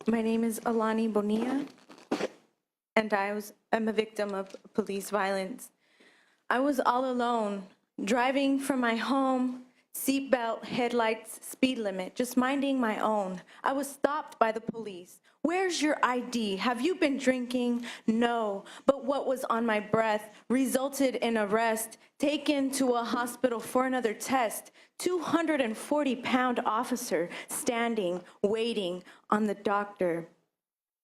My name is Alani Bonilla, and I'm a victim of police violence. I was all alone, driving from my home, seatbelt, headlights, speed limit, just minding my own. I was stopped by the police. Where's your ID? Have you been drinking? No, but what was on my breath resulted in arrest, taken to a hospital for another test. 240-pound officer standing, waiting on the doctor.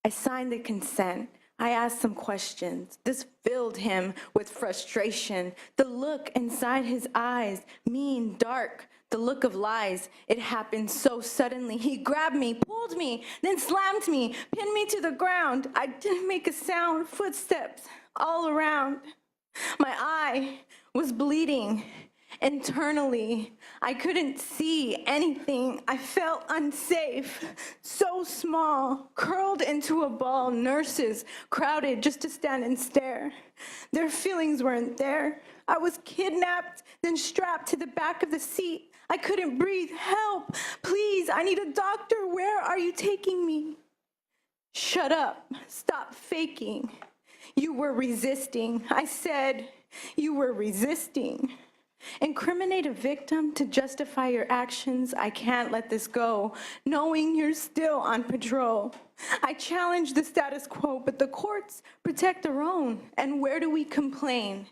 I signed the consent. I asked some questions. This filled him with frustration. The look inside his eyes, mean, dark, the look of lies. It happened so suddenly. He grabbed me, pulled me, then slammed me, pinned me to the ground. I didn't make a sound, footsteps all around. My eye was bleeding. Internally, I couldn't see anything. I felt unsafe, so small, curled into a ball, nurses crowded just to stand and stare. Their feelings weren't there. I was kidnapped, then strapped to the back of the seat. I couldn't breathe. Help, please, I need a doctor. Where are you taking me? Shut up, stop faking. You were resisting. I said, you were resisting. Incriminate a victim to justify your actions. I can't let this go, knowing you're still on patrol. I challenge the status quo, but the courts protect their own. And where do we complain?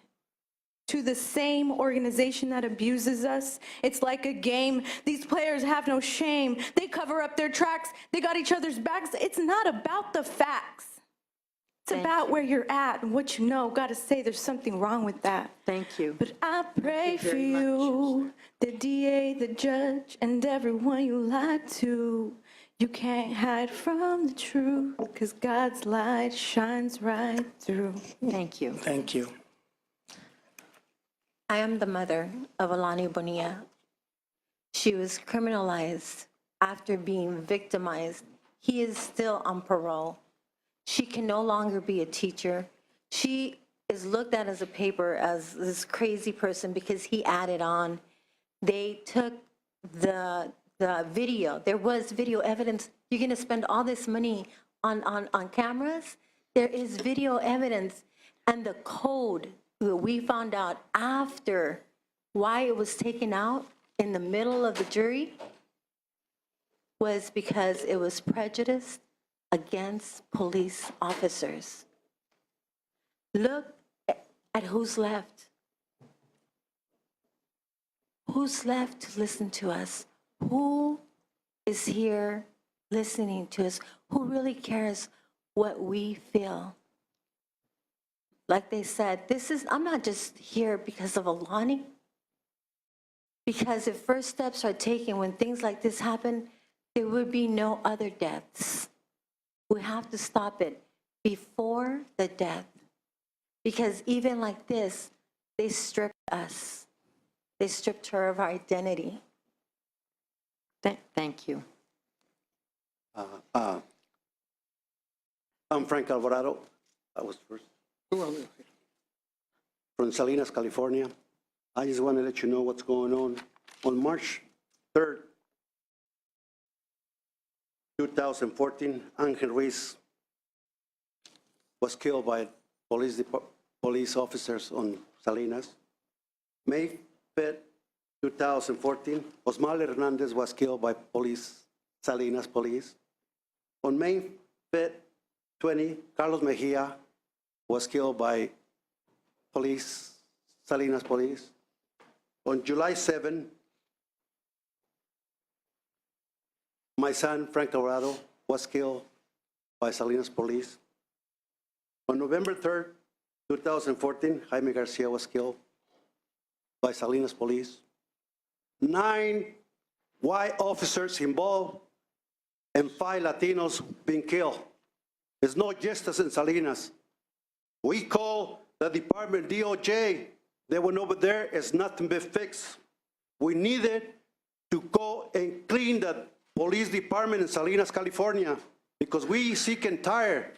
To the same organization that abuses us. It's like a game. These players have no shame. They cover up their tracks. They got each other's backs. It's not about the facts. It's about where you're at and what you know. Gotta say there's something wrong with that. Thank you. But I pray for very you, the DA, the judge, and everyone you lied to. You can't hide from the truth, because God's light shines right through. Thank you. Thank you. I am the mother of Alani Bonilla. She was criminalized after being victimized. He is still on parole. She can no longer be a teacher. She is looked at as a paper as this crazy person because he added on. They took the video. There was video evidence. You're going to spend all this money on cameras? There is video evidence. And the code that we found out after why it was taken out in the middle of the jury was because it was prejudiced against police officers. Look at who's left. Who's left to listen to us? Who is here listening to us? Who really cares what we feel? Like they said, I'm not just here because of Alani. Because if first steps are taken when things like this happen, there would be no other deaths. We have to stop it before the death. Because even like this, they stripped us. They stripped her of our identity. Thank you. I'm Frank Alvarado. I was first. From Salinas, California. I just want to let you know what's going on. On March 3rd, 2014, Angel Ruiz was killed by police officers on Salinas. May 5th, 2014, Osmar Hernandez was killed by Salinas police. On May 5th, 20, Carlos Mejia was killed by Salinas police. On July 7, my son, Frank Alvarado, was killed by Salinas police. On November 3rd, 2014, Jaime Garcia was killed by Salinas police. 9 white officers involved and 5 Latinos being killed. There's no justice in Salinas. We call the department DOJ. They went over there. It's nothing but fixed. We needed to go and clean the police department in Salinas, California, because we sick and tired.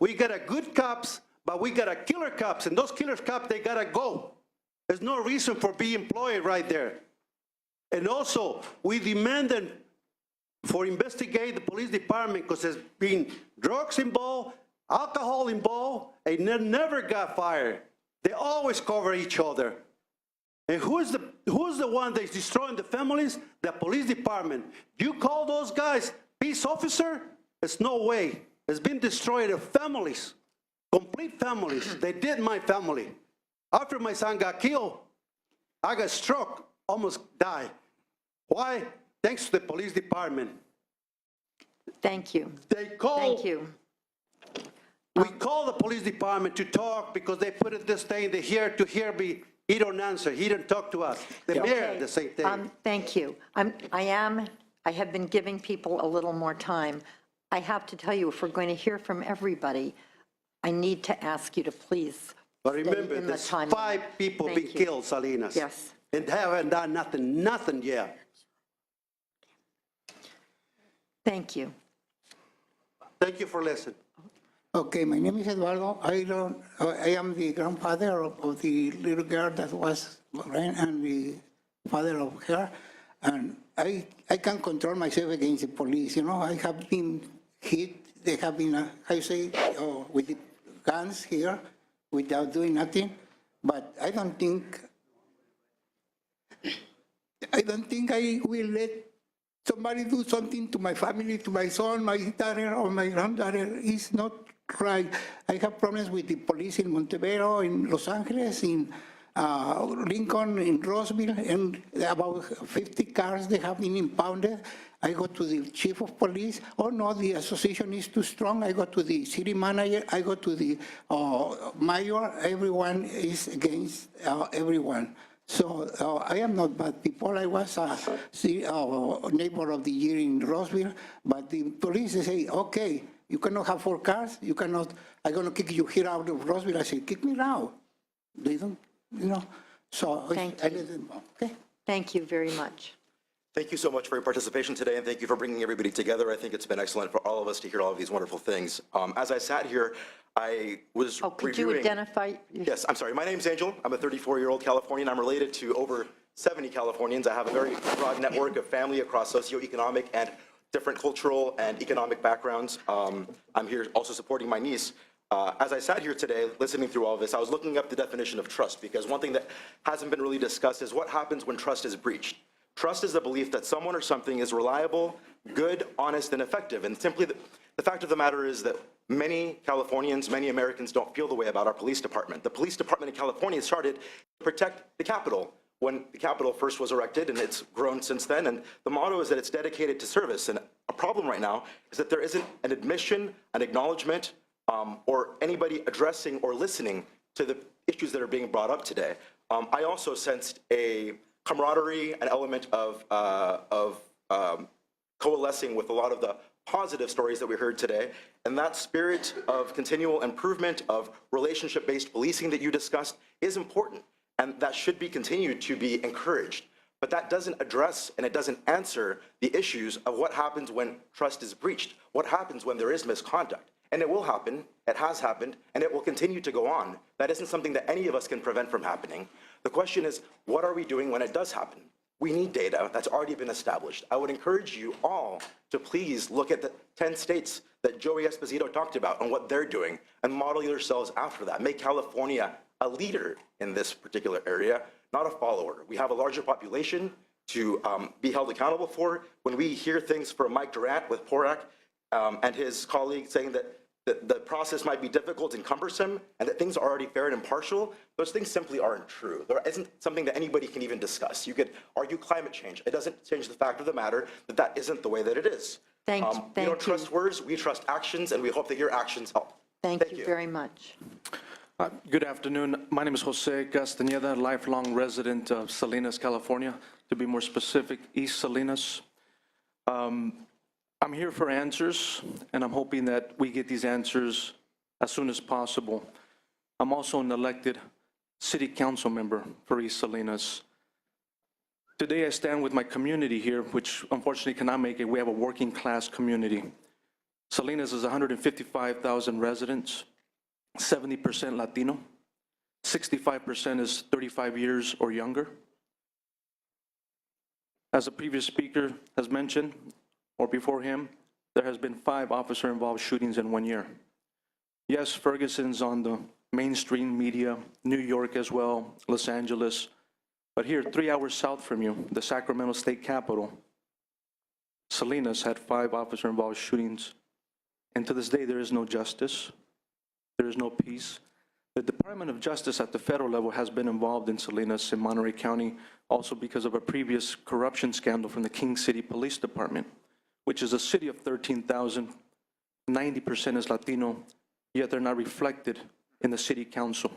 We got a good cops, but we got a killer cops, and those killer cops, they gotta go. There's no reason for being employed right there. And also, we demanded for investigate the police department because there's been drugs involved, alcohol involved, and they never got fired. They always cover each other. And who's the one that's destroying the families? The police department. You call those guys peace officer? There's no way. It's been destroyed of families, complete families. They did my family. After my son got killed, I got struck, almost died. Why? Thanks to the police department. Thank you. They called. Thank you. We called the police department to talk because they put it this thing, they hear to hear me. He don't answer. He didn't talk to us. The mayor, the same thing. Thank you. I have been giving people a little more time. I have to tell you, if we're going to hear from everybody, I need to ask you to please But stay remember, in the there's time 5 limit. people Thank been you. killed, Salinas. Yes. And they haven't done nothing yet. Thank you. Thank you for listening. Okay, my name is Eduardo. I am the grandfather of the little girl that was born and the father of her. And I can't control myself against the police. You know, I have been hit. They have been, with the guns here without doing nothing. But I don't think I will let somebody do something to my family, to my son, my daughter, or my granddaughter. It's not right. I have problems with the police in Montevero, in Los Angeles, in Lincoln, in Roseville, and about 50 cars they have been impounded. I go to the chief of police. Oh no, the association is too strong. I go to the city manager. I go to the mayor. Everyone is against everyone. So I am not bad people. I was a neighbor of the year in Roseville, but the police they say, okay, you cannot have 4 cars. You cannot. I'm gonna kick you here out of Roseville. I say, kick me now. They don't, you know. So Thank I you. let them go. Okay. Thank you very much. Thank you so much for your participation today, and thank you for bringing everybody together. I think it's been excellent for all of us to hear all of these wonderful things. As I sat here, I was Oh, could you reviewing. identify? Yes, I'm sorry. My name's Angel. I'm a 34-year-old Californian. I'm related to over 70 Californians. I have a very broad network of family across socioeconomic and different cultural and economic backgrounds. I'm here also supporting my niece. As I sat here today, listening through all of this, I was looking up the definition of trust, because one thing that hasn't been really discussed is what happens when trust is breached. Trust is the belief that someone or something is reliable, good, honest, and effective. And simply the fact of the matter is that many Californians, many Americans don't feel the way about our police department. The police department in California started to protect the Capitol when the Capitol first was erected, and it's grown since then. And the motto is that it's dedicated to service. And a problem right now is that there isn't an admission, an acknowledgement, or anybody addressing or listening to the issues that are being brought up today. I also sensed a camaraderie, an element of coalescing with a lot of the positive stories that we heard today. And that spirit of continual improvement, of relationship-based policing that you discussed is important. And that should be continued to be encouraged. But that doesn't address and it doesn't answer the issues of what happens when trust is breached, what happens when there is misconduct. And it will happen, it has happened, and it will continue to go on. That isn't something that any of us can prevent from happening. The question is, what are we doing when it does happen? We need data that's already been established. I would encourage you all to please look at the 10 states that Joey Esposito talked about and what they're doing and model yourselves after that. Make California a leader in this particular area, not a follower. We have a larger population to be held accountable for. When we hear things from Mike Durant with PORAC and his colleague saying that the process might be difficult and cumbersome and that things are already fair and impartial, those things simply aren't true. There isn't something that anybody can even discuss. You could argue climate change. It doesn't change the fact of the matter that that isn't the way that it is. Thank We don't you. trust words, we trust actions, and we hope that your actions help. Thank you very much. Good afternoon. My name is Jose Castañeda, lifelong resident of Salinas, California. To be more specific, East Salinas. I'm here for answers, and I'm hoping that we get these answers as soon as possible. I'm also an elected city council member for East Salinas. Today I stand with my community here, which unfortunately cannot make it. We have a working class community. Salinas is 155,000 residents, 70% Latino, 65% is 35 years or younger. As the previous speaker has mentioned, or before him, there has been 5 officer-involved shootings in 1 year. Yes, Ferguson's on the mainstream media, New York as well, Los Angeles, but here, 3 hours south from you, the Sacramento State Capitol, Salinas had 5 officer-involved shootings, and to this day, there is no justice, there is no peace. The Department of Justice at the federal level has been involved in Salinas in Monterey County, also because of a previous corruption scandal from the King City Police Department, which is a city of 13,000, 90% is Latino, yet they're not reflected in the city council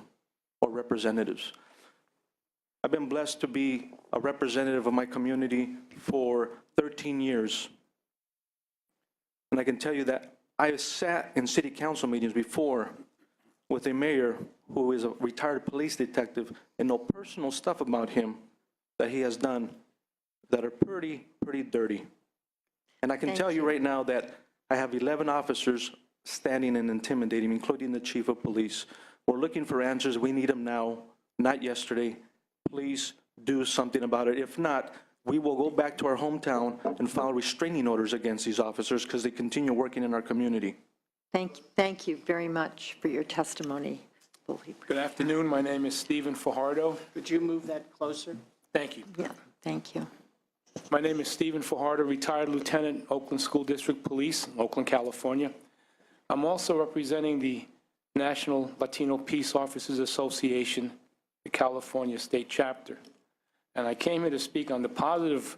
or representatives. I've been blessed to be a representative of my community for 13 years. And I can tell you that I have sat in city council meetings before with a mayor who is a retired police detective and know personal stuff about him that he has done that are pretty dirty. And I can Thank tell you you. right now that I have 11 officers standing and intimidating me, including the chief of police. We're looking for answers. We need them now, not yesterday. Please do something about it. If not, we will go back to our hometown and file restraining orders against these officers because they continue working in our community. Thank you very much for your testimony. Good afternoon. My name is Stephen Fajardo. Could you move that closer? Thank you. Yeah, thank you. My name is Stephen Fajardo, retired lieutenant, Oakland School District Police, Oakland, California. I'm also representing the National Latino Peace Officers Association, the California State Chapter. And I came here to speak on the positive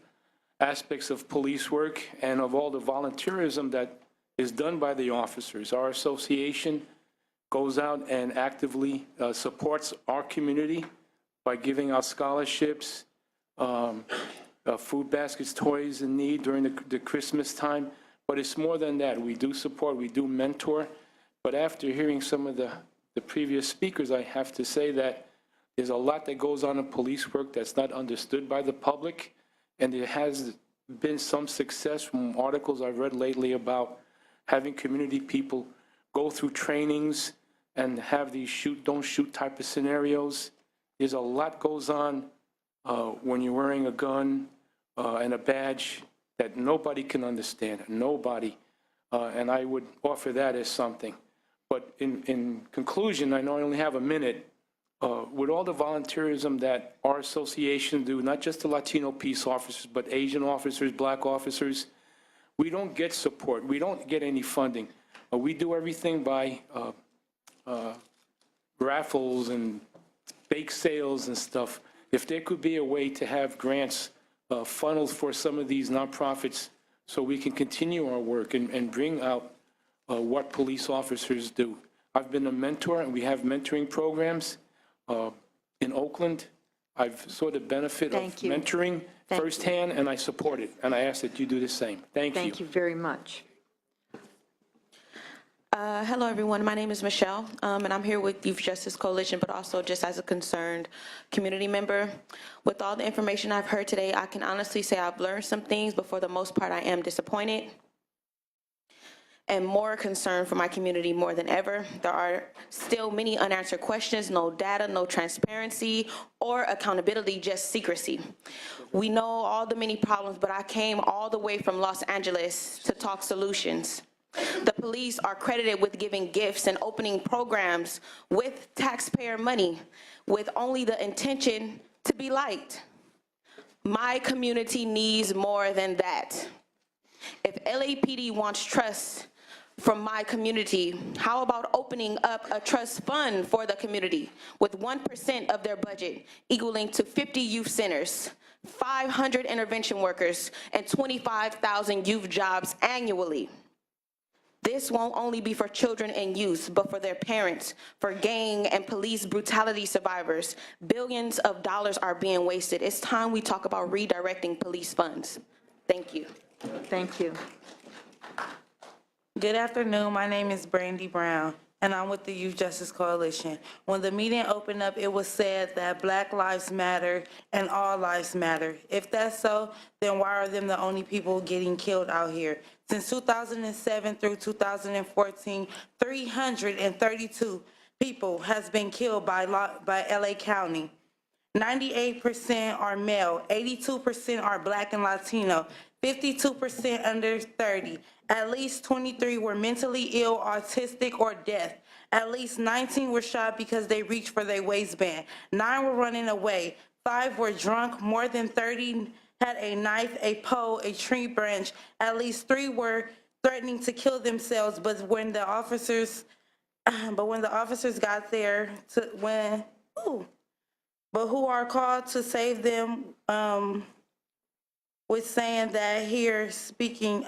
aspects of police work and of all the volunteerism that is done by the officers. Our association goes out and actively supports our community by giving out scholarships, food baskets, toys in need during the Christmas time. But it's more than that. We do support, we do mentor. But after hearing some of the previous speakers, I have to say that there's a lot that goes on in police work that's not understood by the public. And there has been some success from articles I've read lately about having community people go through trainings and have these shoot, don't shoot type of scenarios. There's a lot goes on when you're wearing a gun and a badge that nobody can understand, nobody. And I would offer that as something. But in conclusion, I know I only have a minute, with all the volunteerism that our association do, not just the Latino peace officers, but Asian officers, black officers, we don't get support. We don't get any funding. We do everything by raffles and bake sales and stuff. If there could be a way to have grants funneled for some of these nonprofits so we can continue our work and bring out what police officers do. I've been a mentor, and we have mentoring programs in Oakland. I've saw the benefit of Thank you. mentoring Thank firsthand, and I support it. And I ask that you do the same. Thank you. Thank you very much. Hello, everyone. My name is Michelle, and I'm here with Youth Justice Coalition, but also just as a concerned community member. With all the information I've heard today, I can honestly say I've learned some things, but for the most part, I am disappointed and more concerned for my community more than ever. There are still many unanswered questions, no data, no transparency, or accountability, just secrecy. We know all the many problems, but I came all the way from Los Angeles to talk solutions. The police are credited with giving gifts and opening programs with taxpayer money, with only the intention to be liked. My community needs more than that. If LAPD wants trust from my community, how about opening up a trust fund for the community with 1% of their budget, equaling to 50 youth centers, 500 intervention workers, and 25,000 youth jobs annually? This won't only be for children and youth, but for their parents, for gang and police brutality survivors. Billions of dollars are being wasted. It's time we talk about redirecting police funds. Thank you. Thank you. Good afternoon. My name is Brandy Brown, and I'm with the Youth Justice Coalition. When the meeting opened up, it was said that Black Lives Matter and all lives matter. If that's so, then why are them the only people getting killed out here? Since 2007 through 2014, 332 people has been killed by LA County. 98% are male, 82% are Black and Latino, 52% under 30. At least 23 were mentally ill, autistic, or deaf. At least 19 were shot because they reached for their waistband. 9 were running away. 5 were drunk. More than 30 had a knife, a pole, a tree branch. At least 3 were threatening to kill themselves, but when the officers got there, but who are called to save them, was saying that here speaking,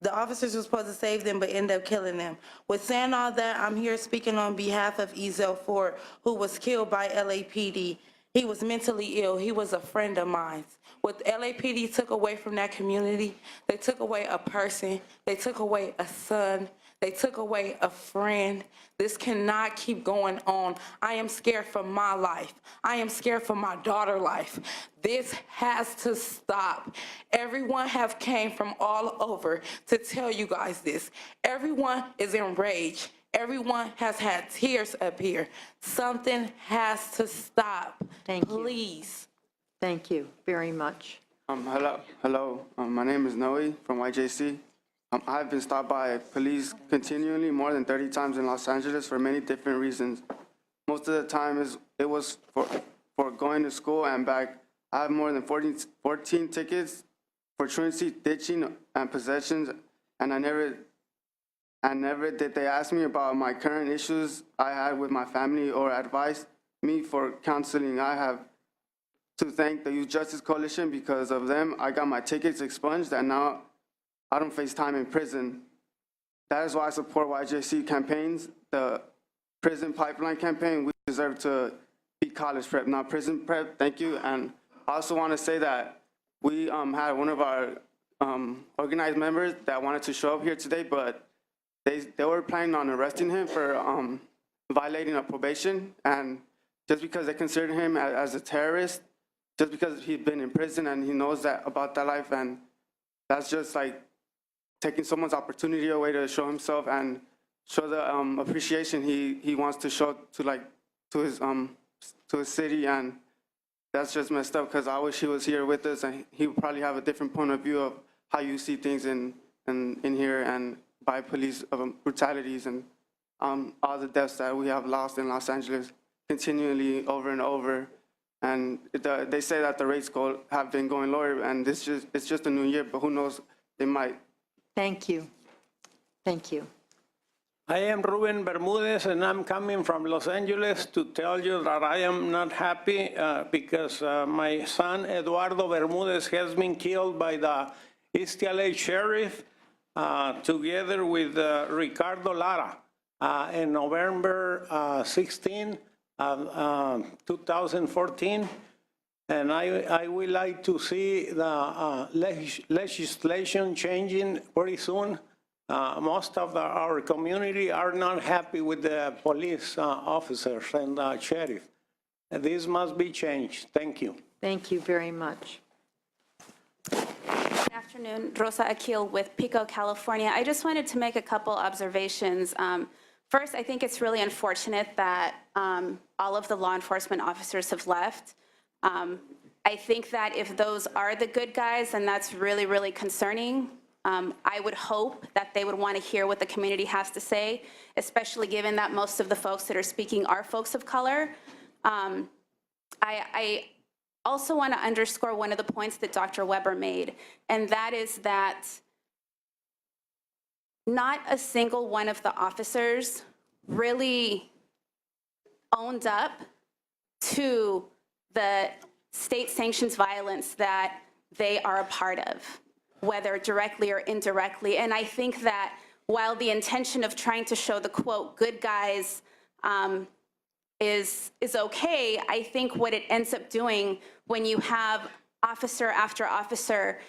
the officers were supposed to save them, but end up killing them. With saying all that, I'm here speaking on behalf of Ezel Ford, who was killed by LAPD. He was mentally ill. He was a friend of mine. What LAPD took away from that community, they took away a person, they took away a son, they took away a friend. This cannot keep going on. I am scared for my life. I am scared for my daughter's life. This has to stop. Everyone have came from all over to tell you guys this. Everyone is enraged. Everyone has had tears up here. Something has to stop. Thank you. Please. Thank you very much. Hello. My name is Noe from YJC. I've been stopped by police continually more than 30 times in Los Angeles for many different reasons. Most of the time it was for going to school and back. I have more than 14 tickets for truancy, ditching, and possessions, and I never did they ask me about my current issues I had with my family or advise me for counseling. I have to thank the Youth Justice Coalition. Because of them, I got my tickets expunged, and now I don't face time in prison. That is why I support YJC campaigns, the prison pipeline campaign. We deserve to be college prep, not prison prep. Thank you. And I also want to say that we had one of our organized members that wanted to show up here today, but they were planning on arresting him for violating a probation. And just because they considered him as a terrorist, just because he's been in prison and he knows that about that life, and that's just like taking someone's opportunity away to show himself and show the appreciation he wants to show to his city. And that's just messed up, because I wish he was here with us, and he would probably have a different point of view of how you see things in here, and by police brutalities and all the deaths that we have lost in Los Angeles continually over and over. And they say that the rates have been going lower, and it's just a new year, but who knows, they might. Thank you. Thank you. I am Ruben Bermudez, and I'm coming from Los Angeles to tell you that I am not happy because my son, Eduardo Bermudez, has been killed by the East LA sheriff together with Ricardo Lara in November 16, 2014. And I would like to see the legislation changing very soon. Most of our community are not happy with the police officers and the sheriff. This must be changed. Thank you. Thank you very much. Good afternoon, Rosa Akil with Pico, California. I just wanted to make a couple observations. First, I think it's really unfortunate that all of the law enforcement officers have left. I think that if those are the good guys, then that's really, really concerning. I would hope that they would want to hear what the community has to say, especially given that most of the folks that are speaking are folks of color. I also want to underscore one of the points that Dr. Weber made, and that is that not a single one of the officers really owned up to the state sanctions violence that they are a part of, whether directly or indirectly. And I think that while the intention of trying to show the, quote, good guys is okay, I think what it ends up doing when you have officer after officer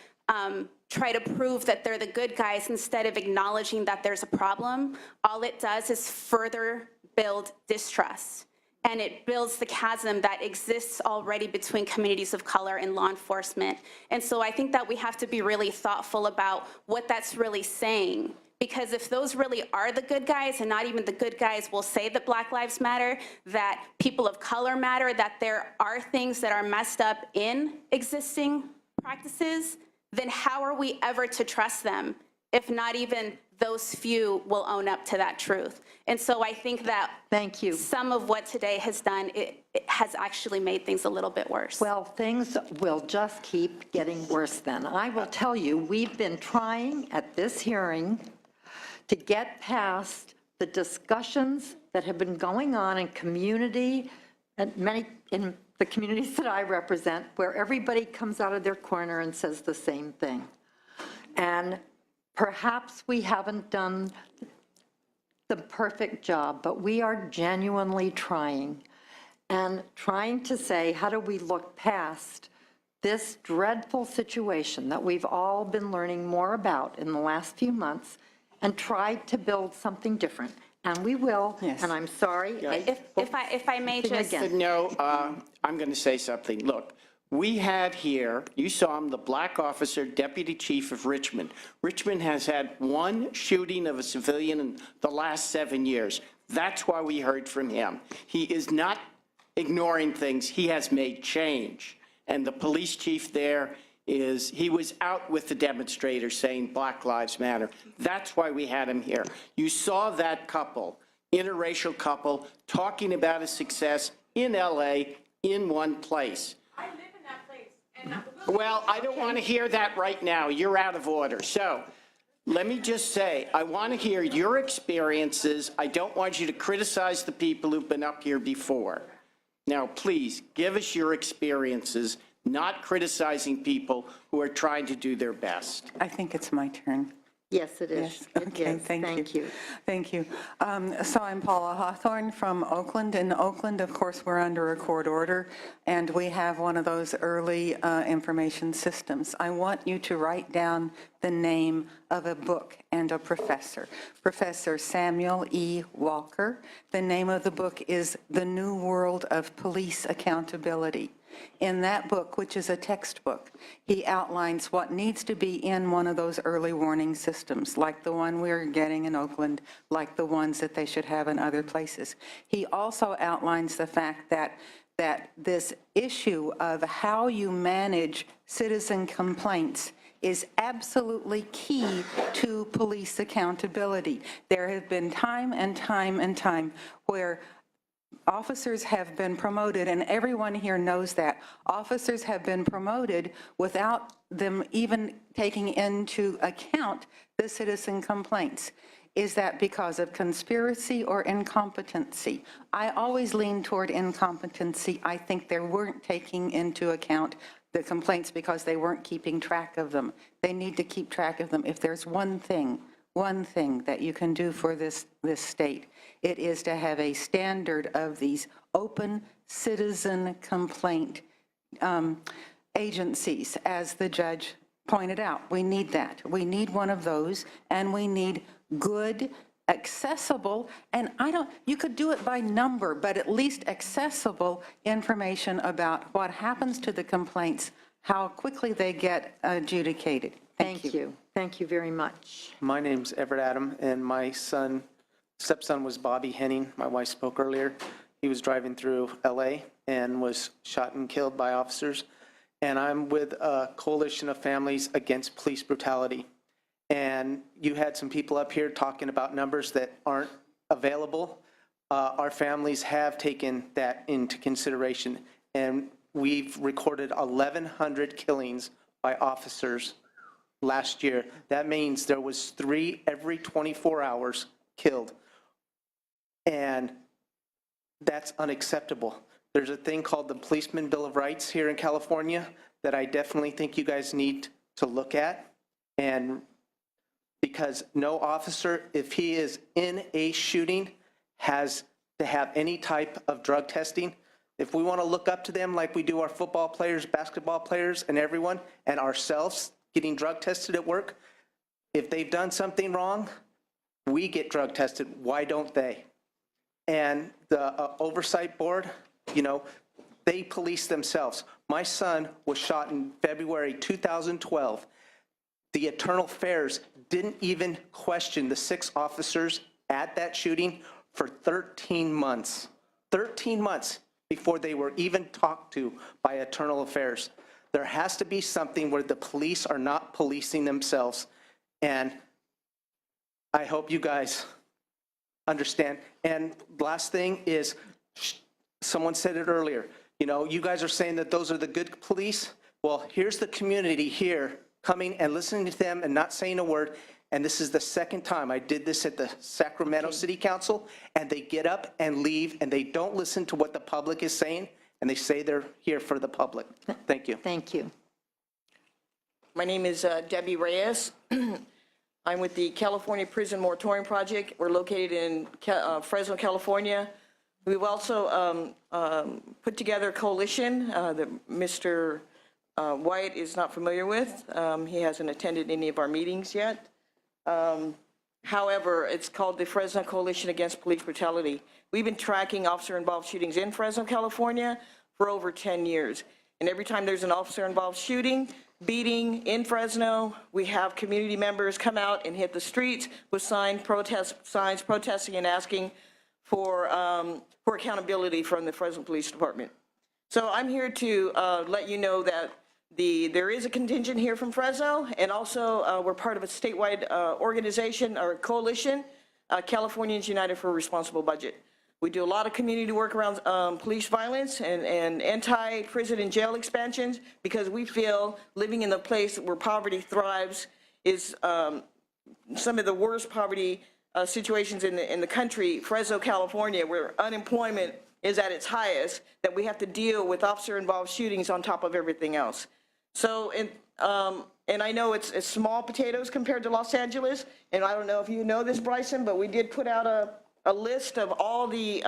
try to prove that they're the good guys instead of acknowledging that there's a problem, all it does is further build distrust. And it builds the chasm that exists already between communities of color and law enforcement. And so I think that we have to be really thoughtful about what that's really saying. Because if those really are the good guys, and not even the good guys will say that Black Lives Matter, that people of color matter, that there are things that are messed up in existing practices, then how are we ever to trust them if not even those few will own up to that truth? And so I think that Thank you. some of what today has done, it has actually made things a little bit worse. Well, things will just keep getting worse then. I will tell you, we've been trying at this hearing to get past the discussions that have been going on in community, and many in the communities that I represent, where everybody comes out of their corner and says the same thing. And perhaps we haven't done the perfect job, but we are genuinely trying. And trying to say, how do we look past this dreadful situation that we've all been learning more about in the last few months and try to build something different? And we will, and I'm sorry. If I may just, Again. No, I'm going to say something. Look, we had here, you saw him, the black officer, deputy chief of Richmond. Richmond has had one shooting of a civilian in the last 7 years. That's why we heard from him. He is not ignoring things. He has made change. And the police chief there he was out with the demonstrators saying Black Lives Matter. That's why we had him here. You saw that couple, interracial couple, talking about a success in LA in one place. I live in that place. Well, I don't want to hear that right now. You're out of order. So let me just say, I want to hear your experiences. I don't want you to criticize the people who've been up here before. Now, please, give us your experiences, not criticizing people who are trying to do their best. I think it's my turn. Yes, it is. Yes, It okay, is. thank you. you. Thank you. So I'm Paula Hawthorne from Oakland. In Oakland, of course, we're under a court order, and we have one of those early information systems. I want you to write down the name of a book and a professor. Professor Samuel E. Walker. The name of the book is The New World of Police Accountability. In that book, which is a textbook, he outlines what needs to be in one of those early warning systems, like the one we're getting in Oakland, like the ones that they should have in other places. He also outlines the fact that this issue of how you manage citizen complaints is absolutely key to police accountability. There have been time and time and time where officers have been promoted, and everyone here knows that. Officers have been promoted without them even taking into account the citizen complaints. Is that because of conspiracy or incompetency? I always lean toward incompetency. I think they weren't taking into account the complaints because they weren't keeping track of them. They need to keep track of them. If there's one thing that you can do for this state, it is to have a standard of these open citizen complaint agencies, as the judge pointed out. We need that. We need one of those, and we need good, accessible, and you could do it by number, but at least accessible information about what happens to the complaints, how quickly they get adjudicated. Thank you. Thank you very much. My name's Everett Adam, and my stepson was Bobby Henning. My wife spoke earlier. He was driving through LA and was shot and killed by officers. And I'm with a coalition of families against police brutality. And you had some people up here talking about numbers that aren't available. Our families have taken that into consideration, and we've recorded 1,100 killings by officers last year. That means there was 3 every 24 hours killed. And that's unacceptable. There's a thing called the Policeman Bill of Rights here in California that I definitely think you guys need to look at. And because no officer, if he is in a shooting, has to have any type of drug testing. If we want to look up to them like we do our football players, basketball players, and everyone, and ourselves getting drug tested at work, if they've done something wrong, we get drug tested. Why don't they? And the oversight board, they police themselves. My son was shot in February 2012. The Internal Affairs didn't even question the 6 officers at that shooting for 13 months. 13 months before they were even talked to by Internal Affairs. There has to be something where the police are not policing themselves. And I hope you guys understand. And last thing is, someone said it earlier, you know, you guys are saying that those are the good police. Well, here's the community here coming and listening to them and not saying a word. And this is the second time I did this at the Sacramento City Council, and they get up and leave, and they don't listen to what the public is saying, and they say they're here for the public. Thank you. Thank you. My name is Debbie Reyes. I'm with the California Prison Moratorium Project. We're located in Fresno, California. We've also put together a coalition that Mr. White is not familiar with. He hasn't attended any of our meetings yet. However, it's called the Fresno Coalition Against Police Brutality. We've been tracking officer-involved shootings in Fresno, California for over 10 years. And every time there's an officer-involved shooting, beating in Fresno, we have community members come out and hit the streets with signs protesting and asking for accountability from the Fresno Police Department. So I'm here to let you know that there is a contingent here from Fresno, and also we're part of a statewide organization or coalition, Californians United for a Responsible Budget. We do a lot of community work around police violence and anti-prison and jail expansions, because we feel living in the place where poverty thrives is some of the worst poverty situations in the country, Fresno, California, where unemployment is at its highest, that we have to deal with officer-involved shootings on top of everything else. So, and I know it's small potatoes compared to Los Angeles, and I don't know if you know this, Bryson, but we did put out a list of all the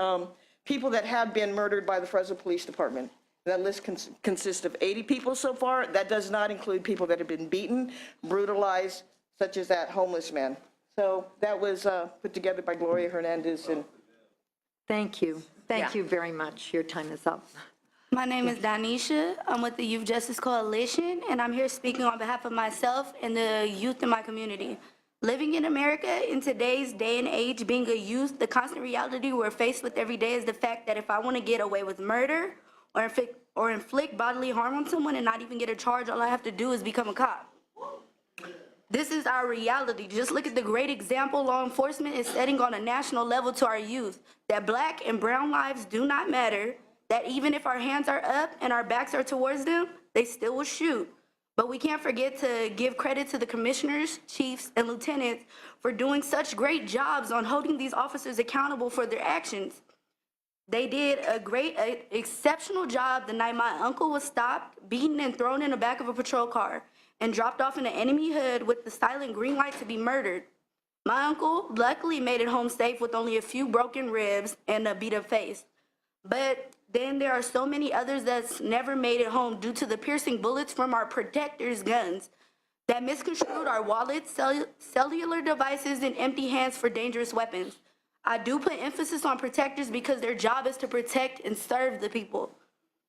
people that have been murdered by the Fresno Police Department. That list consists of 80 people so far. That does not include people that have been beaten, brutalized, such as that homeless man. So that was put together by Gloria Hernandez. And Thank you. Thank you very much. Your time is up. My name is Danisha. I'm with the Youth Justice Coalition, and I'm here speaking on behalf of myself and the youth in my community. Living in America in today's day and age, being a youth, the constant reality we're faced with every day is the fact that if I want to get away with murder or inflict bodily harm on someone and not even get a charge, all I have to do is become a cop. This is our reality. Just look at the great example law enforcement is setting on a national level to our youth, that black and brown lives do not matter, that even if our hands are up and our backs are towards them, they still will shoot. But we can't forget to give credit to the commissioners, chiefs, and lieutenants for doing such great jobs on holding these officers accountable for their actions. They did a great, exceptional job the night my uncle was stopped, beaten, and thrown in the back of a patrol car and dropped off in an enemy hood with the silent green light to be murdered. My uncle luckily made it home safe with only a few broken ribs and a beat-up face. But then there are so many others that's never made it home due to the piercing bullets from our protectors' guns that misconstrued our wallets, cellular devices, and empty hands for dangerous weapons. I do put emphasis on protectors because their job is to protect and serve the people.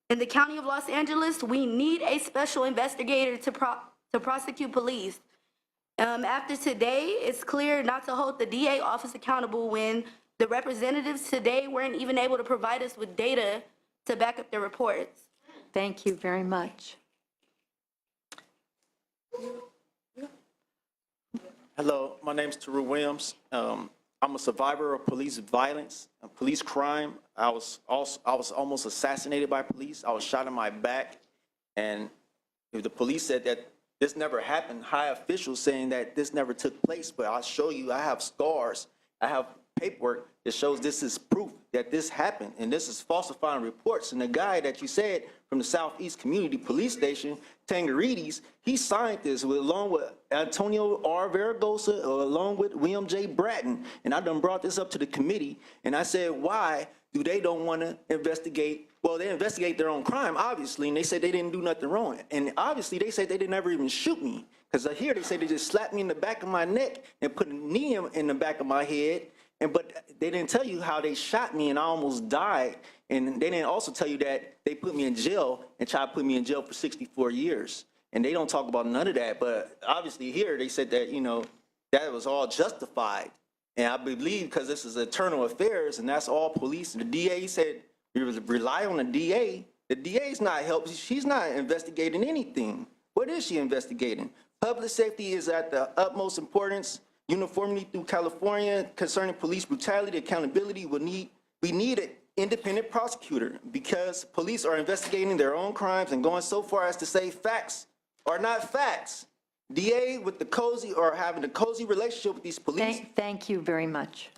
In the County of Los Angeles, we need a special investigator to prosecute police. After today, it's clear not to hold the DA office accountable when the representatives today weren't even able to provide us with data to back up their reports. Thank you very much. Hello, my name is Teru Williams. I'm a survivor of police violence, police crime. I was almost assassinated by police. I was shot in my back, and if the police said that this never happened, high officials saying that this never took place, but I'll show you, I have scars, I have paperwork that shows this is proof that this happened, and this is falsifying reports. And the guy that you said from the Southeast Community Police Station, Tangarides, he signed this along with Antonio R. Vergosa, along with William J. Bratton. And I done brought this up to the committee, and I said, why do they don't want to investigate? Well, they investigate their own crime, obviously, and they said they didn't do nothing wrong. And obviously, they said they didn't ever even shoot me, because here they say they just slapped me in the back of my neck and put a knee in the back of my head. But they didn't tell you how they shot me and I almost died. And they didn't also tell you that they put me in jail and tried to put me in jail for 64 years. And they don't talk about none of that. But obviously here they said that, you know, that was all justified. And I believe because this is internal affairs and that's all police. And the DA said, you rely on the DA. The DA's not helping. She's not investigating anything. What is she investigating? Public safety is at the utmost importance. Uniformity through California concerning police brutality, accountability, we need an independent prosecutor because police are investigating their own crimes and going so far as to say facts are not facts. DA with the cozy or having a cozy relationship with these police. Thank you very much.